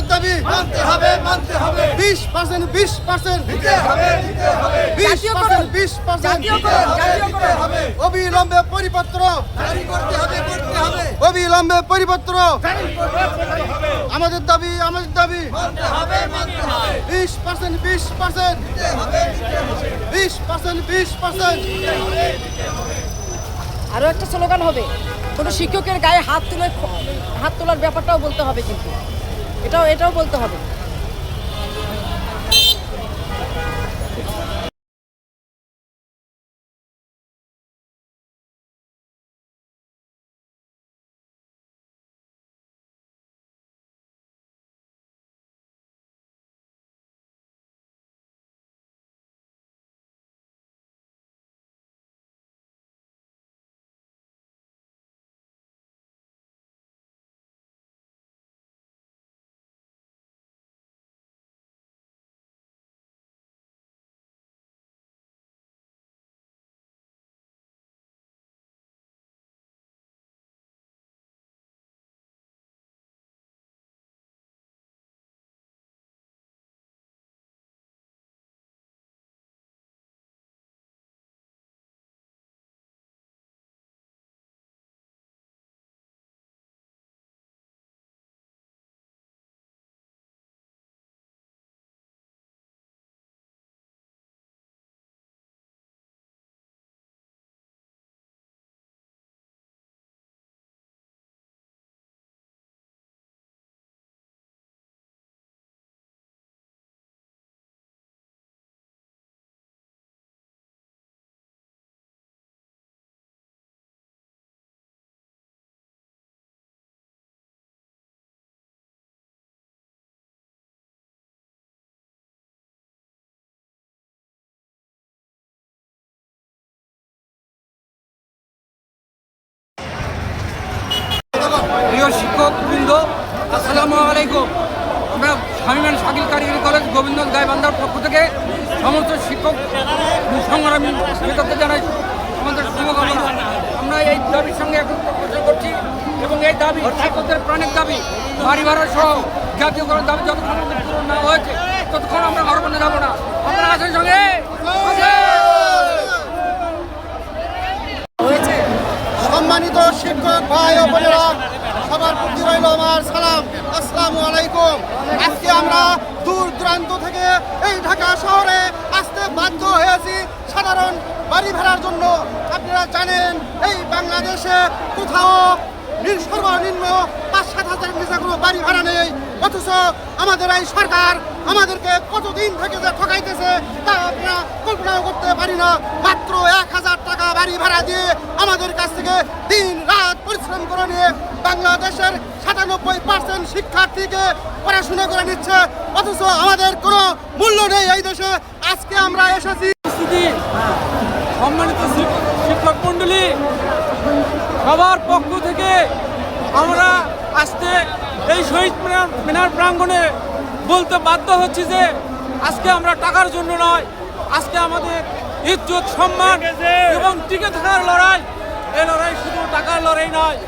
আমাদের দাবি মানতে হবে 20% 20% 20% অবিলম্বে পরিপত্র জারি করতে হবে অবিলম্বে পরিপত্র আমাদের দাবি মানতে হবে 20% 20% আরো একটা স্লোগান হবে, কোনো শিক্ষকের গায়ে হাত তোলার ব্যাপারটাও বলতে হবে, কিন্তু এটাও বলতে হবে। প্রিয় শিক্ষকবৃন্দ, আসসালামু আলাইকুম। আমরা স্বামীমান শাকিল কারিগরি কলেজ গোবিন্দগঞ্জ গাইবান্ধার পক্ষ থেকে সমস্ত শিক্ষক সংগ্রামী নেতাদের জানাই আমাদের শুভকামনা। আমরা এই দাবির সঙ্গে এখন প্রচার করছি এবং এই দাবি শিক্ষকদের প্রাণের দাবি, বাড়ি ভাড়া সহ জাতীয়করণ দাবি যতক্ষণ পূরণ না হয়েছে ততক্ষণ আমরা ঘর বন্ধে যাবো না। আপনারা আছেন সঙ্গে? সম্মানিত শিক্ষক ভাই ও বোনেরা, সবার প্রতি রইল আমার সালাম, আসসালামু আলাইকুম। আজকে আমরা দূর দূরান্ত থেকে এই ঢাকা শহরে আসতে বাধ্য হয়েছি সাধারণ বাড়ি ভাড়ার জন্য। আপনারা জানেন এই বাংলাদেশে কোথাও সর্বনিম্ন 5-7 হাজারের নিচে কোনো বাড়ি ভাড়া নেই, অথচ আমাদের এই সরকার আমাদেরকে কতদিন থেকে যে ঠকাইতেছে তা আমরা কল্পনাও করতে পারি না। মাত্র 1000 টাকা বাড়ি ভাড়া দিয়ে আমাদের কাছ থেকে দিন রাত পরিশ্রম করে নিয়ে বাংলাদেশের 97% শিক্ষার্থীকে পড়াশোনা করে নিচ্ছে, অথচ আমাদের কোনো মূল্য নেই এই দেশে। আজকে আমরা এসেছি। সম্মানিত শিক্ষক মণ্ডলী, সবার পক্ষ থেকে আমরা আজকে এই শহীদ মিনার প্রাঙ্গণে বলতে বাধ্য হচ্ছি যে আজকে আমরা টাকার জন্য নয়, আজকে আমাদের ইজ্জত সম্মান এবং টিকে থাকার লড়াই। এই লড়াই শুধু টাকার লড়াই নয়,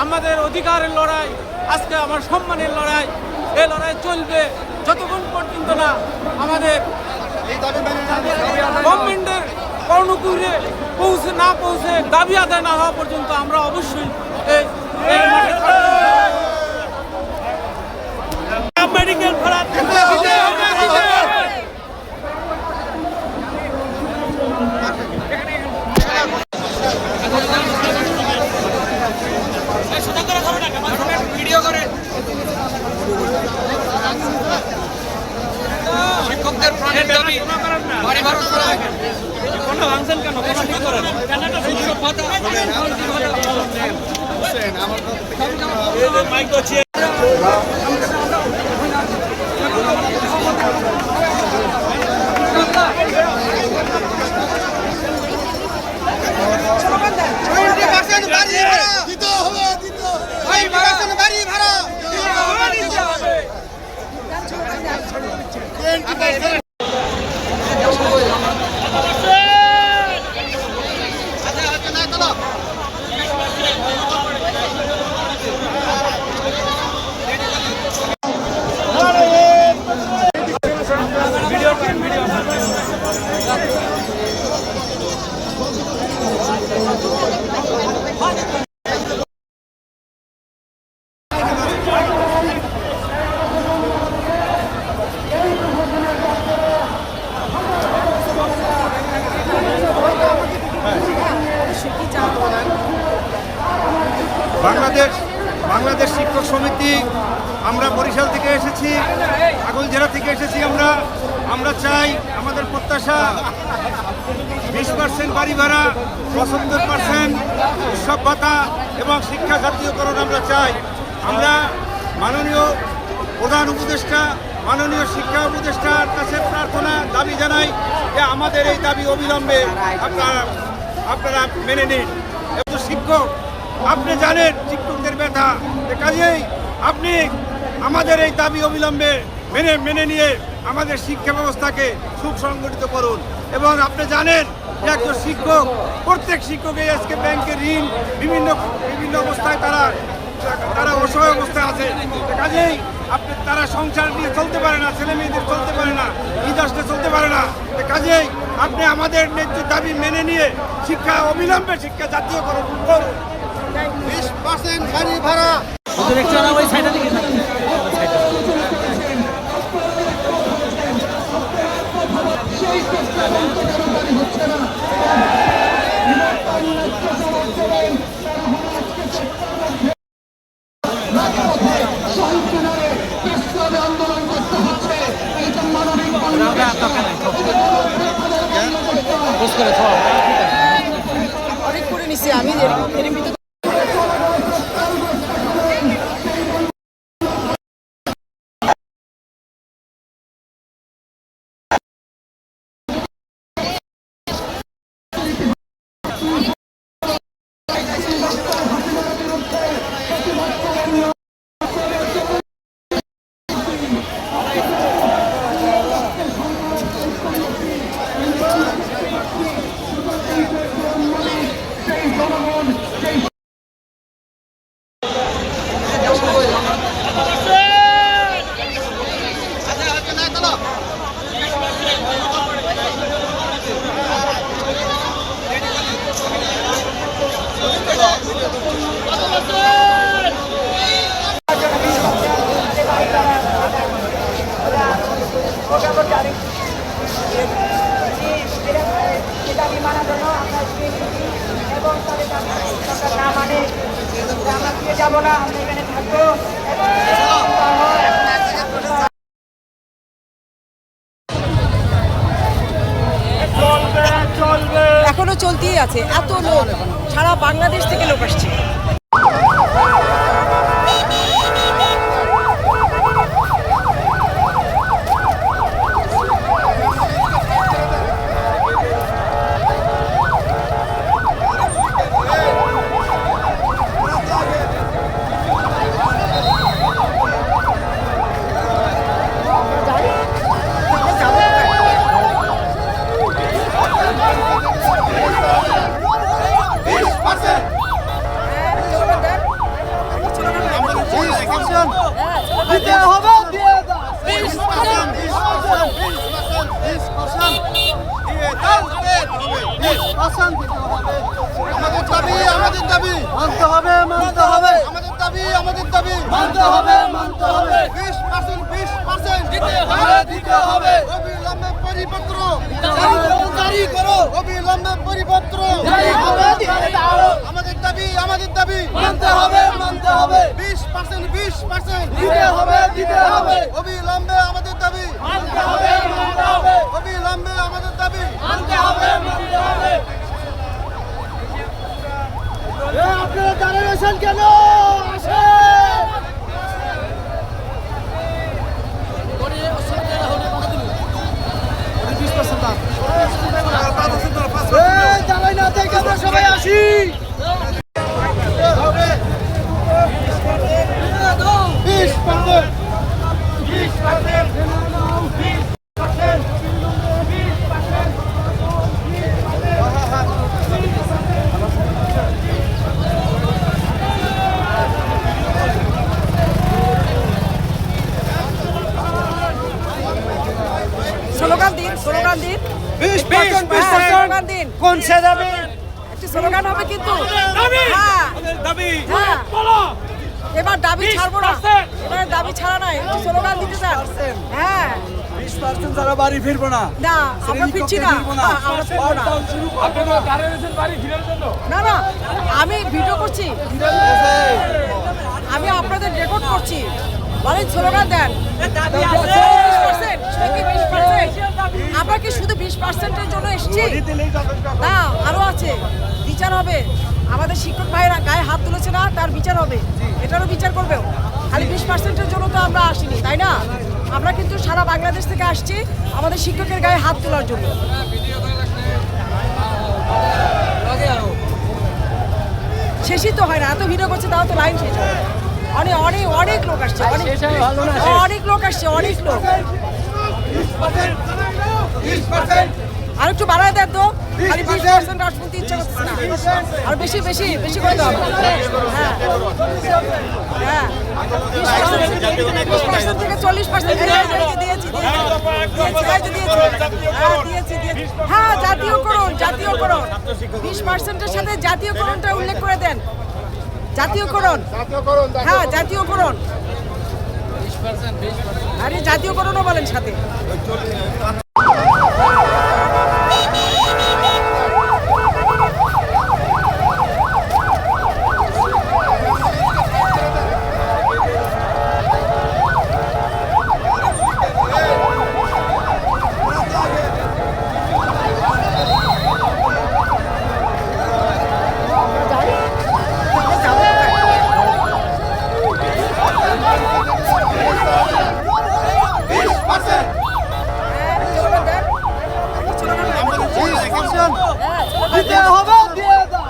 আমাদের অধিকারের লড়াই, আজকে আমার সম্মানের লড়াই। এই লড়াই চলবে যতক্ষণ পর্যন্ত না আমাদের গভর্নমেন্টের কর্ণকুরে পৌঁছে দাবি আদায় না হওয়া পর্যন্ত আমরা অবশ্যই মেডিকেল ভাড়া ভিডিও করে শিক্ষকদের প্রাণের দাবি বাড়ি ভাড়া করা কোনো ভাঙছেন কেন মাইক করছি। বাংলাদেশ শিক্ষক সমিতি আমরা বরিশাল থেকে এসেছি, আগল জেলা থেকে এসেছি। আমরা চাই, আমাদের প্রত্যাশা 20% বাড়ি ভাড়া, 75% উৎসব ভাতা এবং শিক্ষা জাতীয়করণ আমরা চাই। আমরা মাননীয় প্রধান উপদেষ্টা, মাননীয় শিক্ষা উপদেষ্টার কাছে প্রার্থনা দাবি জানাই যে আমাদের এই দাবি অবিলম্বে আপনারা মেনে নিন। এবং শিক্ষক, আপনি জানেন শিক্ষকদের ব্যথা, কাজেই আপনি আমাদের এই দাবি অবিলম্বে মেনে নিয়ে আমাদের শিক্ষা ব্যবস্থাকে সুসংগঠিত করুন। এবং আপনি জানেন যে একজন শিক্ষক, প্রত্যেক শিক্ষকের আজকে ব্যাংকের ঋণ, বিভিন্ন অবস্থায় তারা অসহায় অবস্থায় আছে। কাজেই তারা সংসার নিয়ে চলতে পারে না, ছেলে মেয়েদের চলতে পারে না, ঈদ আসতে চলতে পারে না। কাজেই আপনি আমাদের ন্যায্য দাবি মেনে নিয়ে অবিলম্বে শিক্ষা জাতীয়করণ করুন। 20% বাড়ি ভাড়া। অনেক করে নিছি আমি এর ভিতরে। যাবো না, আমরা এখানে থাকবো। এখনো চলতেই আছে, এত লোক, সারা বাংলাদেশ থেকে লোক আসছে। দিতে হবে, দিয়ে দাও। 20% আমাদের দাবি, আমাদের দাবি মানতে হবে, মানতে হবে, আমাদের দাবি, আমাদের দাবি মানতে হবে, মানতে হবে। 20% দিতে হবে, দিতে হবে। অবিলম্বে পরিপত্র জারি করো, অবিলম্বে পরিপত্র জারি হবে, দিয়ে দাও। আমাদের দাবি, আমাদের দাবি মানতে হবে, মানতে হবে। 20% দিতে হবে, দিতে হবে। অবিলম্বে আমাদের দাবি, মানতে হবে, মানতে হবে। অবিলম্বে আমাদের দাবি। মানতে হবে, মানতে হবে। আপনারা দাঁড়িয়ে রয়েছেন কেন? আসেন। দাঁড়াই না দেখে আমরা সবাই আসি। স্লোগান দিন, স্লোগান দিন, 20% স্লোগান দিন। কোন সে যাবে? একটি স্লোগান হবে কিন্তু। দাবি, হ্যাঁ, আমাদের দাবি, হ্যাঁ। বলো। এবার দাবি ছাড়বো না, 20% এবার দাবি ছাড়া নাই, একটু স্লোগান দিতে চান? হ্যাঁ, 20% যারা বাড়ি ফিরবো না। না আমরা ফিরছি না, ফিরবো না। আমরা ফিরবো না। আপনারা দাঁড়িয়ে রয়েছেন বাড়ি ফিরার জন্য। না না আমি ভিডিও করছি, আমি আপনাদের রেকর্ড করছি। বলেন স্লোগান দেন 20%, সেটা কি 20%? আমরা কি শুধু 20%-এর জন্য এসেছি? না, আরো আছে, বিচার হবে। আমাদের শিক্ষক ভাইরা গায়ে হাত তুলেছে না, তার বিচার হবে, এটারও বিচার করবেও। খালি 20%-এর জন্য তো আমরা আসিনি, তাই না? আমরা কিন্তু সারা বাংলাদেশ থেকে আসছি আমাদের শিক্ষকের গায়ে হাত তোলার জন্য। শেষই তো হয় না, এত ভিডিও করছে তাও তো লাইন শেষ হয় না। অনেক অনেক অনেক লোক আসছে, অনেক লোক আসছে, অনেক লোক। আর একটু বাড়ায় দেন তো, খালি 20% আর শুনতে ইচ্ছা করছে না, আর বেশি বেশি বেশি করে দাও। হ্যাঁ হ্যাঁ 20% থেকে 40% দিয়েছি। হ্যাঁ জাতীয়করণ, 20%-এর সাথে জাতীয়করণটা উল্লেখ করে দেন। জাতীয়করণ, হ্যাঁ জাতীয়করণ, আরে জাতীয়করণও বলেন সাথে। দিতে হবে, দিয়ে দাও।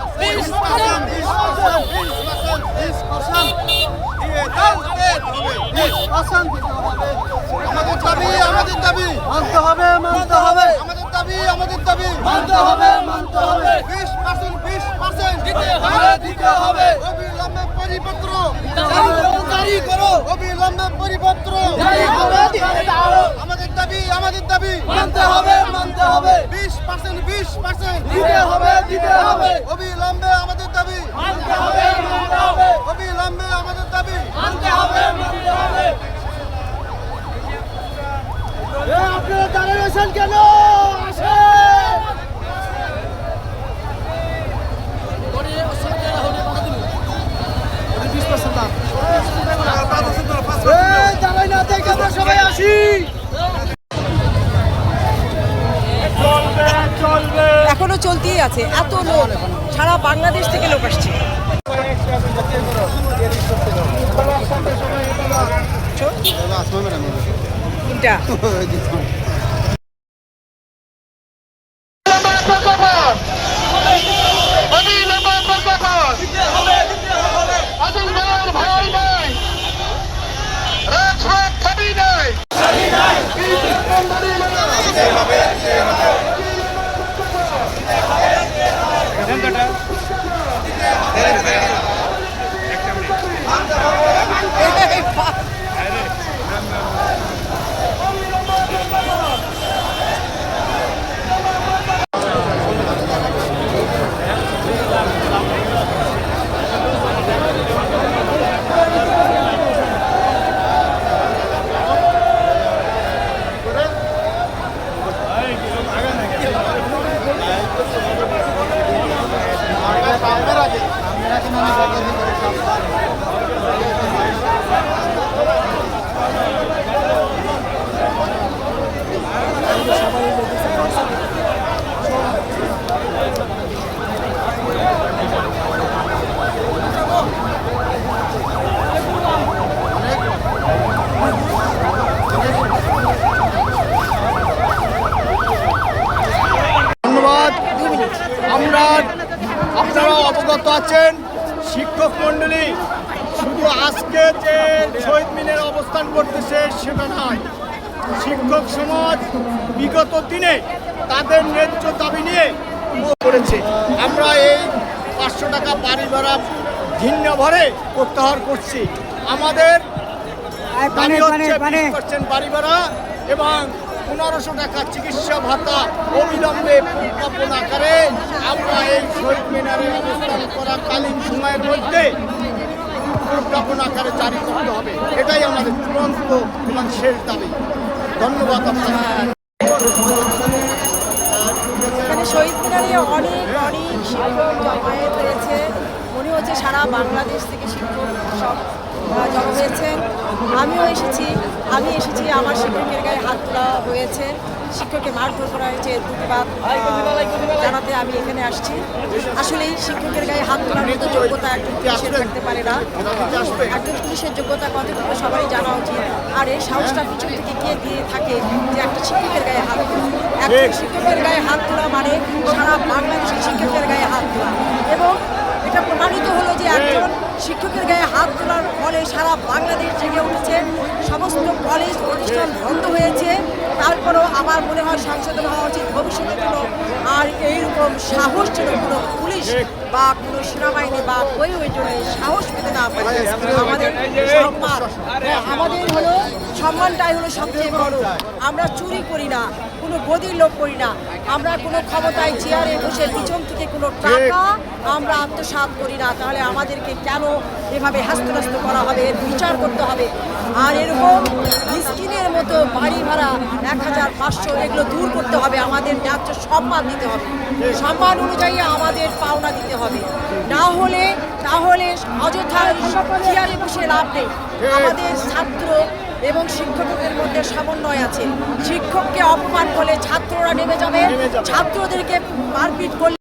আমাদের দাবি, আমাদের দাবি মানতে হবে, মানতে হবে, আমাদের দাবি, আমাদের দাবি মানতে হবে, মানতে হবে। 20% দিতে হবে, দিতে হবে। অবিলম্বে পরিপত্র জারি করো, অবিলম্বে পরিপত্র জারি হবে, দিয়ে দাও। আমাদের দাবি, আমাদের দাবি মানতে হবে, মানতে হবে। 20% দিতে হবে, দিতে হবে। অবিলম্বে আমাদের দাবি, মানতে হবে, মানতে হবে। অবিলম্বে আমাদের দাবি মানতে হবে, মানতে হবে। আপনারা দাঁড়িয়ে রয়েছেন কেন? আসেন। দাঁড়াই না দেখে আমরা সবাই আসি। এখনো চলতেই আছে, এত লোক, সারা বাংলাদেশ থেকে লোক আসছে। কোনটা? আপনারা অবগত আছেন শিক্ষক মণ্ডলী শুধু আজকে যে শহীদ মিনারে অবস্থান করতেছে সেটা নয়, শিক্ষক সমাজ বিগত দিনে তাদের ন্যায্য দাবি নিয়ে করেছে। আমরা এই 500 টাকা বাড়ি ভাড়া ঘৃণ্য ভরে প্রত্যাহার করছি। আমাদের দাবি হচ্ছে 20% বাড়ি ভাড়া এবং 1500 টাকা চিকিৎসা ভাতা অবিলম্বে প্রজ্ঞাপন আকারে আমরা এই শহীদ মিনারে অবস্থান করাকালীন সময়ের মধ্যে প্রজ্ঞাপন আকারে জারি করতে হবে। এটাই আমাদের চূড়ান্ত এবং শেষ দাবি। ধন্যবাদ আপনাকে। এখানে শহীদ মিনারে অনেক অনেক শিক্ষক জমায়েত হয়েছে, মনে হচ্ছে সারা বাংলাদেশ থেকে শিক্ষক সব জমা হয়েছেন। আমিও এসেছি, আমার শিক্ষকের গায়ে হাত তোলা হয়েছে, শিক্ষককে মারধর করা হয়েছে, প্রতিবাদ জানাতে আমি এখানে আসছি। আসলেই শিক্ষকের গায়ে হাত তোলার মতো যোগ্যতা একজন পুলিশের থাকতে পারে না। একজন পুলিশের যোগ্যতা কতটুকু সবাই জানা উচিত। আর এই সাহসটা পিছন থেকে কে দিয়ে থাকে যে একটা শিক্ষকের গায়ে হাত তোলা। একজন শিক্ষকের গায়ে হাত তোলা মানে সারা বাংলাদেশের শিক্ষকের গায়ে হাত তোলা। এবং এটা প্রমাণিত হলো যে একজন শিক্ষকের গায়ে হাত তোলার ফলে সারা বাংলাদেশ জেগে উঠেছে, সমস্ত কলেজ প্রতিষ্ঠান বন্ধ হয়েছে। তারপরেও আমার মনে হয় সংশোধন হওয়া উচিত ভবিষ্যতের জন্য। আর এইরকম সাহস যেন কোনো পুলিশ বা কোনো সেনাবাহিনী বা ওই জন্য সাহস পেতে না পারে। আমাদের সম্মান, আমাদের হলো সম্মানটাই হলো সবচেয়ে বড়। আমরা চুরি করি না, কোনো গদির লোক করি না, আমরা কোনো ক্ষমতায় চেয়ারে বসে পিছন থেকে কোনো টাকা আমরা আত্মসাৎ করি না। তাহলে আমাদেরকে কেন এভাবে হাস্যনাস্ত করা হবে, এর বিচার করতে হবে। আর এরকম মিসকিনের মতো বাড়ি ভাড়া 1500 এগুলো দূর করতে হবে। আমাদের ন্যায্য সম্মান দিতে হবে, সম্মান অনুযায়ী আমাদের পাওনা দিতে হবে। না হলে অযথা চেয়ারে বসে লাভ নেই। আমাদের ছাত্র এবং শিক্ষকদের মধ্যে সমন্বয় আছে। শিক্ষককে অপমান করলে ছাত্ররা নেমে যাবে, ছাত্রদেরকে মারপিট করলে